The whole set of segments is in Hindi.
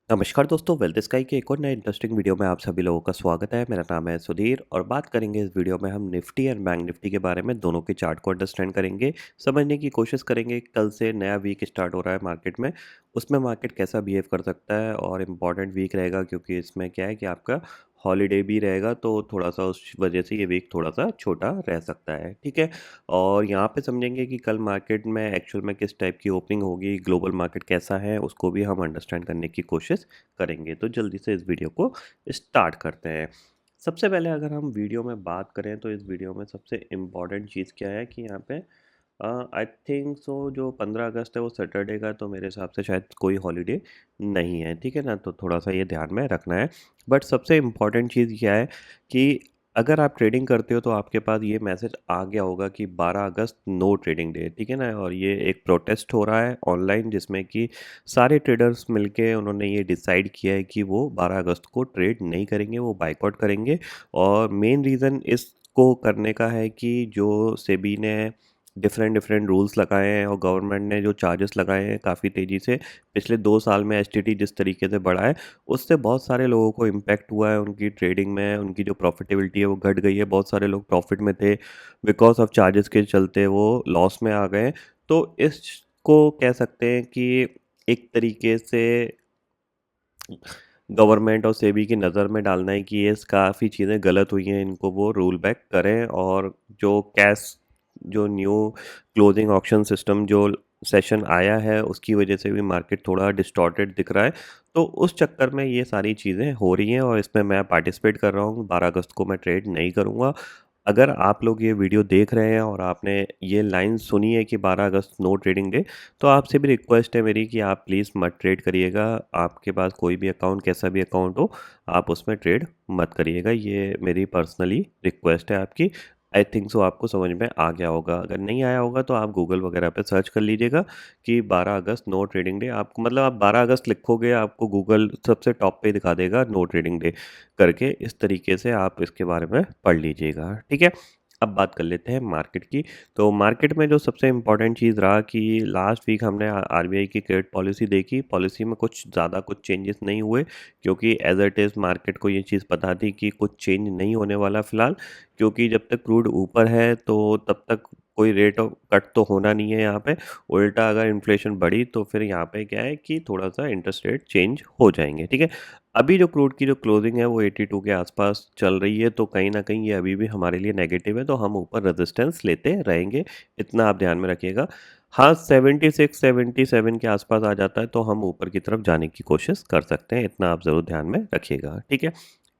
नमस्कार दोस्तों, वेल्थ स्काई के एक और नए इंटरेस्टिंग वीडियो में आप सभी लोगों का स्वागत है। मेरा नाम है सुधीर और बात करेंगे इस वीडियो में हम निफ्टी एंड बैंक निफ्टी के बारे में। दोनों के चार्ट को अंडरस्टैंड करेंगे, समझने की कोशिश करेंगे। कल से नया वीक स्टार्ट हो रहा है मार्केट में, उसमें मार्केट कैसा बिहेव कर सकता है और इम्पॉर्टेंट वीक रहेगा क्योंकि इसमें क्या है कि आपका हॉलीडे भी रहेगा, तो थोड़ा सा उस वजह से ये वीक थोड़ा सा छोटा रह सकता है। ठीक है। और यहाँ पे समझेंगे कि कल मार्केट में एक्चुअल में किस टाइप की ओपनिंग होगी, ग्लोबल मार्केट कैसा है, उसको भी हम अंडरस्टैंड करने की कोशिश करेंगे। तो जल्दी से इस वीडियो को स्टार्ट करते हैं। सबसे पहले अगर हम वीडियो में बात करें तो इस वीडियो में सबसे इम्पॉर्टेंट चीज़ क्या है कि यहाँ पे आई थिंक सो जो 15 अगस्त है वो सैटरडे का, तो मेरे हिसाब से शायद कोई हॉलीडे नहीं है। ठीक है ना, तो थोड़ा सा ये ध्यान में रखना है। बट सबसे इम्पॉर्टेंट चीज़ क्या है कि अगर आप ट्रेडिंग करते हो तो आपके पास ये मैसेज आ गया होगा कि 12 अगस्त नो ट्रेडिंग डे। ठीक है ना, और ये एक प्रोटेस्ट हो रहा है ऑनलाइन जिसमें कि सारे ट्रेडर्स मिलके उन्होंने ये डिसाइड किया है कि वो 12 अगस्त को ट्रेड नहीं करेंगे, वो बाइकआउट करेंगे। और मेन रीज़न इसको करने का है कि जो सेबी ने डिफरेंट डिफरेंट रूल्स लगाए हैं और गवर्नमेंट ने जो चार्जेस लगाए हैं काफ़ी तेज़ी से पिछले 2 साल में, एसटीटी जिस तरीके से बढ़ा है उससे बहुत सारे लोगों को इम्पैक्ट हुआ है। उनकी ट्रेडिंग में उनकी जो प्रॉफिटेबिलिटी है वो घट गई है। बहुत सारे लोग प्रॉफिट में थे, बिकॉज ऑफ चार्जेस के चलते वो लॉस में आ गए। तो इसको कह सकते हैं कि एक तरीके से गवर्नमेंट और सेबी की नज़र में डालना है कि ये काफ़ी चीज़ें गलत हुई हैं, इनको वो रोल बैक करें। और जो कैश, जो न्यू क्लोजिंग ऑक्शन सिस्टम जो सेशन आया है उसकी वजह से भी मार्केट थोड़ा डिस्टॉर्टेड दिख रहा है। तो उस चक्कर में ये सारी चीज़ें हो रही हैं और इसमें मैं पार्टिसिपेट कर रहा हूँ। 12 अगस्त को मैं ट्रेड नहीं करूँगा। अगर आप लोग ये वीडियो देख रहे हैं और आपने ये लाइन सुनी है कि 12 अगस्त नो ट्रेडिंग डे, तो आपसे भी रिक्वेस्ट है मेरी कि आप प्लीज़ मत ट्रेड करिएगा। आपके पास कोई भी अकाउंट, कैसा भी अकाउंट हो, आप उसमें ट्रेड मत करिएगा। ये मेरी पर्सनली रिक्वेस्ट है आपकी। आई थिंक सो आपको समझ में आ गया होगा। अगर नहीं आया होगा तो आप गूगल वगैरह पे सर्च कर लीजिएगा कि 12 अगस्त नो ट्रेडिंग डे। आपको मतलब आप 12 अगस्त लिखोगे, आपको गूगल सबसे टॉप पे दिखा देगा नो ट्रेडिंग डे करके। इस तरीके से आप इसके बारे में पढ़ लीजिएगा। ठीक है। अब बात कर लेते हैं मार्केट की। तो मार्केट में जो सबसे इम्पोर्टेंट चीज़ रहा कि लास्ट वीक हमने आरबीआई की क्रेडिट पॉलिसी देखी। पॉलिसी में कुछ ज़्यादा कुछ चेंजेस नहीं हुए क्योंकि एज इट इज़ मार्केट को ये चीज़ पता थी कि कुछ चेंज नहीं होने वाला फ़िलहाल। क्योंकि जब तक क्रूड ऊपर है तो तब तक कोई रेट ऑफ कट तो होना नहीं है यहाँ पे। उल्टा अगर इन्फ्लेशन बढ़ी तो फिर यहाँ पे क्या है कि थोड़ा सा इंटरेस्ट रेट चेंज हो जाएंगे। ठीक है। अभी जो क्रूड की जो क्लोजिंग है वो 82 के आसपास चल रही है, तो कहीं ना कहीं ये अभी भी हमारे लिए नेगेटिव है, तो हम ऊपर रेजिस्टेंस लेते रहेंगे। इतना आप ध्यान में रखिएगा। हाँ, 76 77 के आसपास आ जाता है तो हम ऊपर की तरफ जाने की कोशिश कर सकते हैं। इतना आप ज़रूर ध्यान में रखिएगा। ठीक है।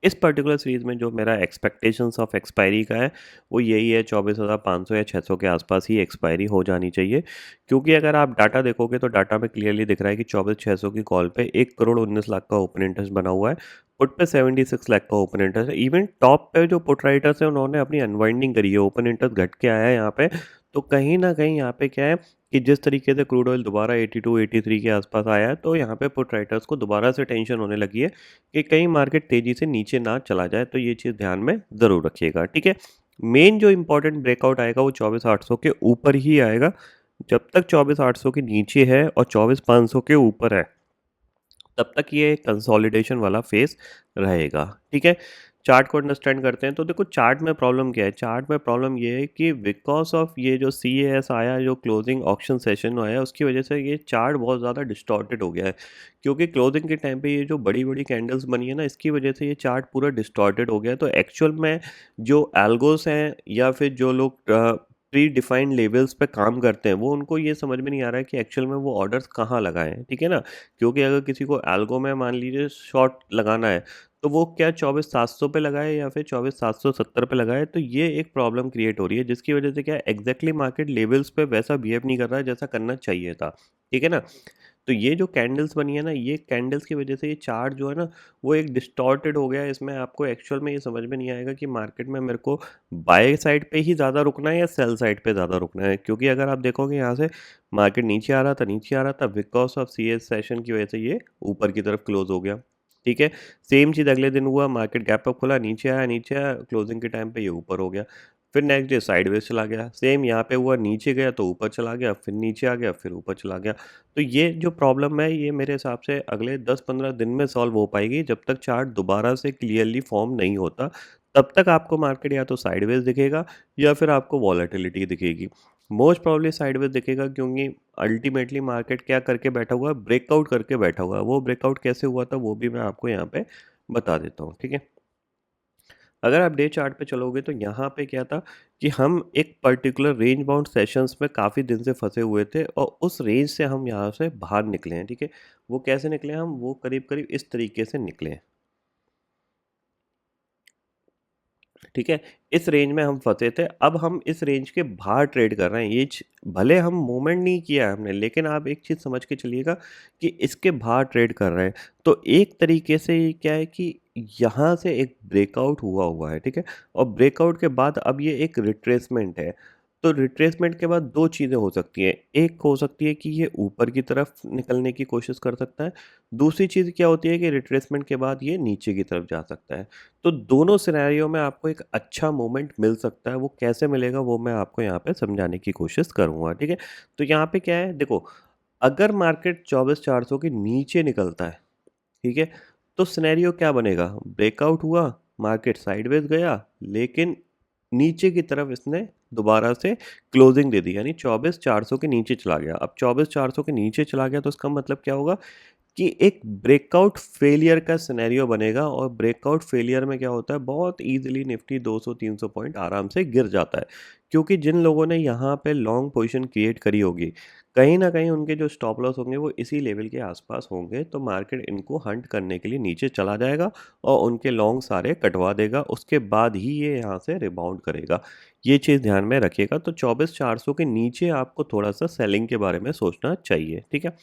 इस पर्टिकुलर सीरीज़ में जो मेरा एक्सपेक्टेशंस ऑफ एक्सपायरी का है वो यही है, 24,500 या 600 के आसपास ही एक्सपायरी हो जानी चाहिए। क्योंकि अगर आप डाटा देखोगे तो डाटा में क्लियरली दिख रहा है कि 24,600 की कॉल पे 1,19,00,000 का ओपन इंटरेस्ट बना हुआ है। पुट पे 76 लाख का ओपन इंटरेस्ट है। इवन टॉप पे जो पुट राइटर्स है उन्होंने अपनी अनवाइंडिंग करी है, ओपन इंटरेस्ट घट के आया है यहाँ पे। तो कहीं ना कहीं यहाँ पे क्या है कि जिस तरीके से क्रूड ऑयल दोबारा 82 83 के आसपास आया है, तो यहाँ पे पुट राइटर्स को दोबारा से टेंशन होने लगी है कि कहीं मार्केट तेजी से नीचे ना चला जाए। तो ये चीज़ ध्यान में ज़रूर रखिएगा। ठीक है। मेन जो इंपॉर्टेंट ब्रेकआउट आएगा वो 24,800 के ऊपर ही आएगा। जब तक 24,800 के नीचे है और 24,500 के ऊपर है तब तक ये कंसोलिडेशन वाला फेस रहेगा। ठीक है। चार्ट को अंडरस्टैंड करते हैं तो देखो चार्ट में प्रॉब्लम क्या है। चार्ट में प्रॉब्लम ये है कि बिकॉज ऑफ ये जो सी एस आया, जो क्लोजिंग ऑक्शन सेशन आया, उसकी वजह से ये चार्ट बहुत ज़्यादा डिस्टॉर्टेड हो गया है। क्योंकि क्लोजिंग के टाइम पे ये जो बड़ी बड़ी कैंडल्स बनी है ना, इसकी वजह से ये चार्ट पूरा डिस्टॉर्टेड हो गया है। तो एक्चुअल में जो एल्गोस हैं या फिर जो लोग प्री डिफाइंड लेवल्स पे काम करते हैं, वो उनको ये समझ में नहीं आ रहा है कि एक्चुअल में वो ऑर्डर्स कहाँ लगाएं। ठीक है ना। क्योंकि अगर किसी को एल्गो में मान लीजिए शॉर्ट लगाना है तो वो क्या 24,700 पे लगाए या फिर 24,770 पे लगाए, तो ये एक प्रॉब्लम क्रिएट हो रही है जिसकी वजह से क्या एग्जैक्टली मार्केट लेवल्स पे वैसा बिहेव नहीं कर रहा है जैसा करना चाहिए था। ठीक है ना। तो ये जो कैंडल्स बनी है ना, ये कैंडल्स की वजह से ये चार्ट जो है ना वो एक डिस्टॉर्टेड हो गया है। इसमें आपको एक्चुअल में ये समझ में नहीं आएगा कि मार्केट में मेरे को बाय साइड पे ही ज़्यादा रुकना है या सेल साइड पे ज़्यादा रुकना है। क्योंकि अगर आप देखोगे यहाँ से मार्केट नीचे आ रहा था, नीचे आ रहा था, because of C S session की वजह से ये ऊपर की तरफ क्लोज हो गया। ठीक है। सेम चीज़ अगले दिन हुआ, मार्केट गैप अप खुला, नीचे आया, नीचे आया, क्लोजिंग के टाइम पे ये ऊपर हो गया। फिर नेक्स्ट डे साइडवेज चला गया, सेम यहाँ पे हुआ, नीचे गया तो ऊपर चला गया, फिर नीचे आ गया, फिर ऊपर चला गया। तो ये जो प्रॉब्लम है ये मेरे हिसाब से अगले 10-15 दिन में सॉल्व हो पाएगी, जब तक चार्ट दोबारा से क्लियरली फॉर्म नहीं होता। तब तक आपको मार्केट या तो साइडवेज दिखेगा या फिर आपको वॉलेटिलिटी दिखेगी। मोस्ट प्रॉब्ली साइडवेज दिखेगा, क्योंकि अल्टीमेटली मार्केट क्या करके बैठा हुआ है, ब्रेकआउट करके बैठा हुआ है। वो ब्रेकआउट कैसे हुआ था वो भी मैं आपको यहाँ पे बता देता हूँ, ठीक है। अगर आप डे चार्ट पे चलोगे तो यहाँ पे क्या था कि हम एक पर्टिकुलर रेंज बाउंड सेशंस में काफ़ी दिन से फंसे हुए थे, और उस रेंज से हम यहाँ से बाहर निकले हैं, ठीक है। वो कैसे निकले हम, वो करीब करीब इस तरीके से निकले हैं, ठीक है। इस रेंज में हम फंसे थे, अब हम इस रेंज के बाहर ट्रेड कर रहे हैं। भले हम मूवमेंट नहीं किया है हमने, लेकिन आप एक चीज़ समझ के चलिएगा कि इसके बाहर ट्रेड कर रहे हैं। तो एक तरीके से ये क्या है कि यहाँ से एक ब्रेकआउट हुआ है, ठीक है। और ब्रेकआउट के बाद अब ये एक रिट्रेसमेंट है। तो रिट्रेसमेंट के बाद दो चीज़ें हो सकती हैं। एक हो सकती है कि ये ऊपर की तरफ निकलने की कोशिश कर सकता है। दूसरी चीज़ क्या होती है कि रिट्रेसमेंट के बाद ये नीचे की तरफ जा सकता है। तो दोनों सिनेरियो में आपको एक अच्छा मोमेंट मिल सकता है। वो कैसे मिलेगा वो मैं आपको यहाँ पे समझाने की कोशिश करूँगा, ठीक है। तो यहाँ पे क्या है, देखो, अगर मार्केट 24,400 के नीचे निकलता है, ठीक है, तो सिनेरियो क्या बनेगा, ब्रेकआउट हुआ, मार्केट साइडवेज गया, लेकिन नीचे की तरफ इसने दोबारा से क्लोजिंग दे दी, यानी 24,400 के नीचे चला गया। अब 24,400 के नीचे चला गया तो इसका मतलब क्या होगा कि एक ब्रेकआउट फेलियर का सिनेरियो बनेगा, और ब्रेकआउट फेलियर में क्या होता है, बहुत इजीली निफ्टी 200-300 पॉइंट आराम से गिर जाता है। क्योंकि जिन लोगों ने यहाँ पे लॉन्ग पोजीशन क्रिएट करी होगी, कहीं ना कहीं उनके जो स्टॉप लॉस होंगे वो इसी लेवल के आसपास होंगे, तो मार्केट इनको हंट करने के लिए नीचे चला जाएगा और उनके लॉन्ग सारे कटवा देगा। उसके बाद ही ये यहाँ से रिबाउंड करेगा। ये चीज़ ध्यान में रखिएगा। तो 24,400 के नीचे आपको थोड़ा सा सेलिंग के बारे में सोचना चाहिए, ठीक है।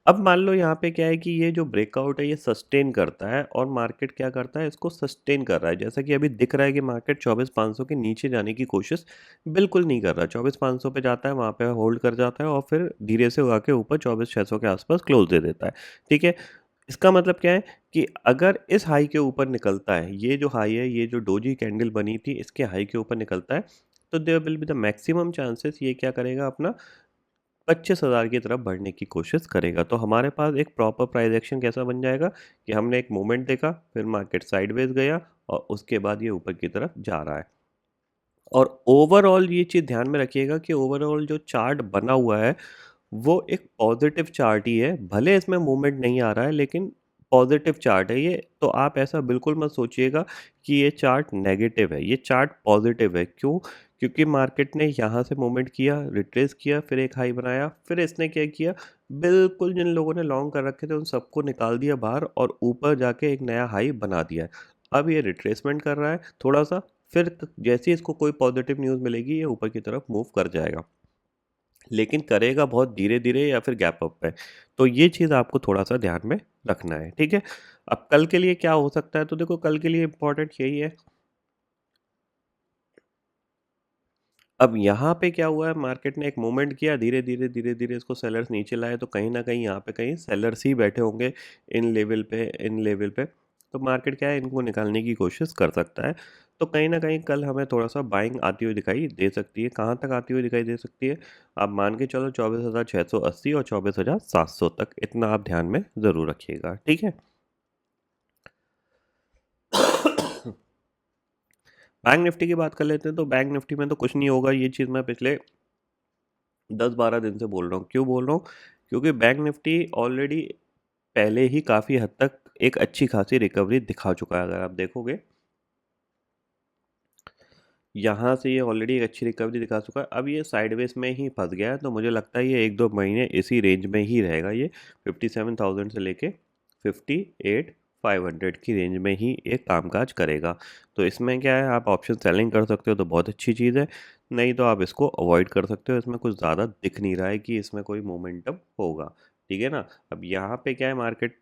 अब मान लो यहाँ पे क्या है कि ये जो ब्रेकआउट है ये सस्टेन करता है, और मार्केट क्या करता है, इसको सस्टेन कर रहा है। जैसा कि अभी दिख रहा है कि मार्केट 24,500 के नीचे जाने की कोशिश बिल्कुल नहीं कर रहा। 24,500 पे जाता है, वहाँ पे होल्ड कर जाता है, और फिर धीरे से आके ऊपर 24,600 के आसपास क्लोज दे देता है, ठीक है। इसका मतलब क्या है कि अगर इस हाई के ऊपर निकलता है, ये जो हाई है, ये जो डोजी कैंडल बनी थी, इसके हाई के ऊपर निकलता है, तो there will be the maximum chances ये क्या करेगा, अपना 25,000 की तरफ बढ़ने की कोशिश करेगा। तो हमारे पास एक प्रॉपर प्राइस एक्शन कैसा बन जाएगा कि हमने एक मोमेंट देखा, फिर मार्केट साइडवेज गया, और उसके बाद ये ऊपर की तरफ जा रहा है। और ओवरऑल ये चीज़ ध्यान में रखिएगा कि ओवरऑल जो चार्ट बना हुआ है वो एक पॉजिटिव चार्ट ही है। भले इसमें मूवमेंट नहीं आ रहा है, लेकिन पॉजिटिव चार्ट है ये। तो आप ऐसा बिल्कुल मत सोचिएगा कि ये चार्ट नेगेटिव है, ये चार्ट पॉजिटिव है। क्यों? क्योंकि मार्केट ने यहाँ से मूवमेंट किया, रिट्रेस किया, फिर एक हाई बनाया, फिर इसने क्या किया, बिल्कुल जिन लोगों ने लॉन्ग कर रखे थे उन सबको निकाल दिया बाहर, और ऊपर जाके एक नया हाई बना दिया है। अब ये रिट्रेसमेंट कर रहा है थोड़ा सा, फिर जैसे ही इसको कोई पॉजिटिव न्यूज़ मिलेगी ये ऊपर की तरफ मूव कर जाएगा, लेकिन करेगा बहुत धीरे-धीरे या फिर गैप अप पे। तो ये चीज़ आपको थोड़ा-सा ध्यान में रखना है, ठीक है? अब कल के लिए क्या हो सकता है, तो देखो कल के लिए इम्पोर्टेंट यही है। अब यहाँ पे क्या हुआ है, मार्केट ने एक मूवमेंट किया, धीरे-धीरे इसको सेलर्स नीचे लाए, तो कहीं न कहीं यहाँ पे कहीं सेलर्स ही बैठे होंगे इन लेवल पे। तो मार्केट क्या है, इनको निकालने की कोशिश कर सकता है। तो कहीं न कहीं कल हमें थोड़ा-सा बाइंग आती हुई दिखाई दे सकती है। कहाँ तक आती हुई दिखाई दे सकती है? आप मान के चलो 24,680 और 24,700 तक, इतना आप ध्यान में ज़रूर रखिएगा, ठीक है? बैंक निफ्टी की बात कर लेते हैं। तो बैंक निफ्टी में तो कुछ नहीं होगा, ये चीज़ मैं पिछले 10-12 दिन से बोल रहा हूँ। क्यों बोल रहा हूँ? क्योंकि बैंक निफ्टी ऑलरेडी पहले ही काफ़ी हद तक एक अच्छी खासी रिकवरी दिखा चुका है। अगर आप देखोगे, यहाँ से ये ऑलरेडी एक अच्छी रिकवरी दिखा चुका है। अब ये साइडवेज में ही फंस गया है, तो मुझे लगता है ये 1-2 महीने इसी रेंज में ही रहेगा। ये 57,000 से लेके 58,500 की रेंज में ही एक कामकाज करेगा। तो इसमें क्या है, आप ऑप्शन सेलिंग कर सकते हो तो बहुत अच्छी चीज़ है, नहीं तो आप इसको अवॉइड कर सकते हो। इसमें कुछ ज़्यादा दिख नहीं रहा है कि इसमें कोई मोमेंटम होगा, ठीक है ना। अब यहाँ पे क्या है, मार्केट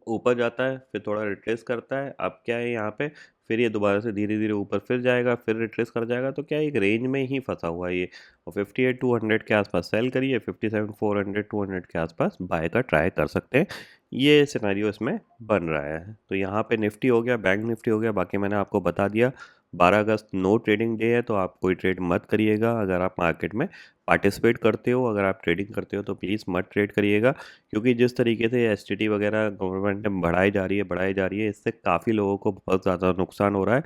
ऊपर जाता है, फिर थोड़ा रिट्रेस करता है। अब क्या है यहाँ पे, फिर ये दोबारा से धीरे धीरे ऊपर फिर जाएगा, फिर रिट्रेस कर जाएगा। तो क्या है, एक रेंज में ही फंसा हुआ है ये। और 58,200 के आसपास सेल करिए, 57,400-200 के आसपास बाय का ट्राई कर सकते हैं। ये सिनेरियो इसमें बन रहा है। तो यहाँ पे निफ्टी हो गया, बैंक निफ्टी हो गया, बाकी मैंने आपको बता दिया। 12 अगस्त नो ट्रेडिंग डे है, तो आप कोई ट्रेड मत करिएगा। अगर आप मार्केट में पार्टिसिपेट करते हो, अगर आप ट्रेडिंग करते हो तो प्लीज़ मत ट्रेड करिएगा, क्योंकि जिस तरीके से एसटीटी वगैरह गवर्नमेंट ने बढ़ाई जा रही है, इससे काफ़ी लोगों को बहुत ज़्यादा नुकसान हो रहा है।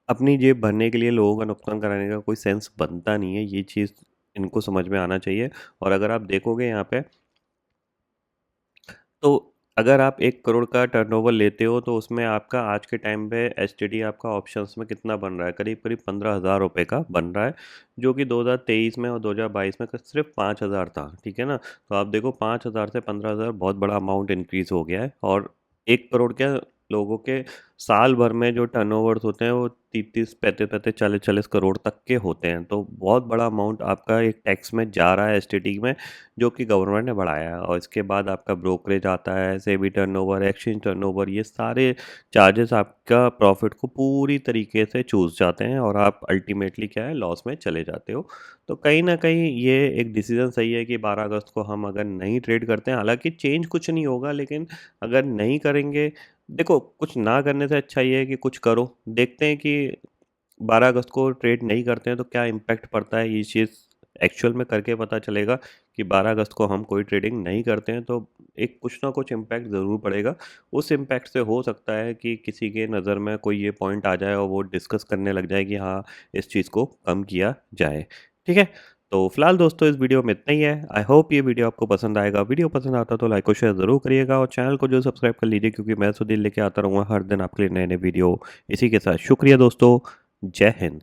अपनी जेब भरने के लिए लोगों का नुकसान कराने का कोई सेंस बनता नहीं है, ये चीज़ इनको समझ में आना चाहिए। और अगर आप देखोगे यहाँ पे, तो अगर आप 1 करोड़ का टर्नओवर लेते हो तो उसमें आपका आज के टाइम पे एसटीडी आपका ऑप्शंस में कितना बन रहा है, करीब-करीब 15,000 रुपए का बन रहा है, जो कि 2023 में और 2022 में सिर्फ 5,000 था, ठीक है ना? तो आप देखो 5,000 से 15,000 बहुत बड़ा अमाउंट इंक्रीज़ हो गया है। और 1 करोड़ क्या, लोगों के साल भर में जो टर्नओवर्स होते हैं वो 30-30, 35-35, 40-40 करोड़ तक के होते हैं। तो बहुत बड़ा अमाउंट आपका एक टैक्स में जा रहा है एसटीडी में, जो कि गवर्नमेंट ने बढ़ाया है। और इसके बाद आपका ब्रोकरेज आता है, सेबी टर्नओवर, एक्सचेंज टर्नओवर, ये सारे चार्जेस आपका प्रॉफिट को पूरी तरीके से चूस जाते हैं और आप अल्टीमेटली क्या है, लॉस में चले जाते हो। तो कहीं ना कहीं ये एक डिसीजन सही है कि 12 अगस्त को हम अगर नहीं ट्रेड करते हैं, हालांकि चेंज कुछ नहीं होगा, लेकिन अगर नहीं करेंगे, देखो कुछ ना करने से अच्छा ये है कि कुछ करो। देखते हैं कि 12 अगस्त को ट्रेड नहीं करते हैं तो क्या इम्पैक्ट पड़ता है, ये चीज़ एक्चुअल में करके पता चलेगा। कि 12 अगस्त को हम कोई ट्रेडिंग नहीं करते हैं तो एक कुछ ना कुछ इम्पैक्ट ज़रूर पड़ेगा। उस इम्पैक्ट से हो सकता है कि किसी के नज़र में कोई ये पॉइंट आ जाए और वो डिस्कस करने लग जाए कि हाँ, इस चीज़ को कम किया जाए। ठीक है? तो फिलहाल दोस्तों, इस वीडियो में इतना ही है। आई होप ये वीडियो आपको पसंद आएगा। वीडियो पसंद आता तो लाइक और शेयर ज़रूर करिएगा और चैनल को जो सब्सक्राइब कर लीजिए, क्योंकि मैं सुधीर लेके आता रहूँगा हर दिन आपके लिए नए-नए वीडियो। इसी के साथ शुक्रिया दोस्तों। जय हिंद।